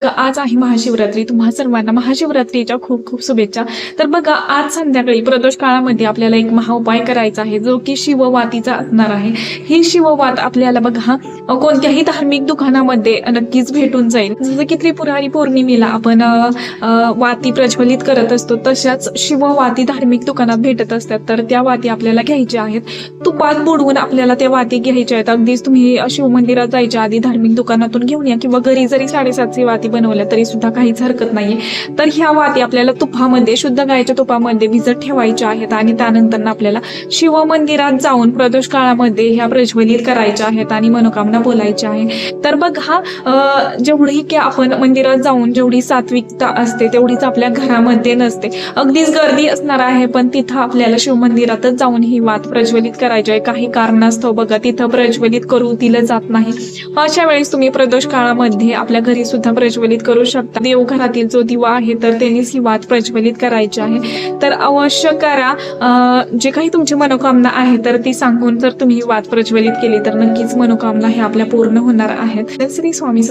आज आहे महाशिवरात्री. तुम्हा सर्वांना महाशिवरात्रीच्या खूप खूप शुभेच्छा. तर बघा, आज संध्याकाळी प्रदोष काळामध्ये आपल्याला एक महाउपाय करायचा आहे, जो की शिववातीचा असणार आहे. ही शिववात आपल्याला बघा कोणत्याही धार्मिक दुकानामध्ये नक्कीच भेटून जाईल. जसं की त्रिपुरारी पौर्णिमेला आपण वाती प्रज्वलित करत असतो, तशाच शिववाती धार्मिक दुकानात भेटत असतात. तर त्या वाती आपल्याला घ्यायच्या आहेत. तुपात बुडवून आपल्याला त्या वाती घ्यायच्या आहेत. अगदीच तुम्ही शिवमंदिरात जायच्या आधी धार्मिक दुकानातून घेऊन या, किंवा घरी जरी 7.5ची वाती बनवल्या तरी सुद्धा काहीच हरकत नाहीये. तर ह्या वाती आपल्याला तुपामध्ये, शुद्ध गायच्या तुपामध्ये भिजत ठेवायच्या आहेत आणि त्यानंतर आपल्याला शिवमंदिरात जाऊन प्रदोष काळामध्ये ह्या प्रज्वलित करायच्या आहेत आणि मनोकामना बोलायच्या आहे. तर बघा, जेवढी की आपण मंदिरात जाऊन जेवढी सात्विकता असते तेवढीच आपल्या घरामध्ये नसते. अगदीच गर्दी असणार आहे, पण तिथं आपल्याला शिवमंदिरातच जाऊन ही वात प्रज्वलित करायची आहे. काही कारणास्तव बघा तिथं प्रज्वलित करू दिलं जात नाही. अशा वेळेस तुम्ही प्रदोष काळामध्ये आपल्या घरी सुद्धा प्रज्वलित करू शकता. देवघरातील जो दिवा आहे तर त्यांनीच ही वात प्रज्वलित करायची आहे. तर अवश्य करा. जे काही तुमची मनोकामना आहे तर ती सांगून जर तुम्ही ही वात प्रज्वलित केली तर नक्कीच मनोकामना हे आपल्या पूर्ण होणार आहेत. तर श्री स्वामी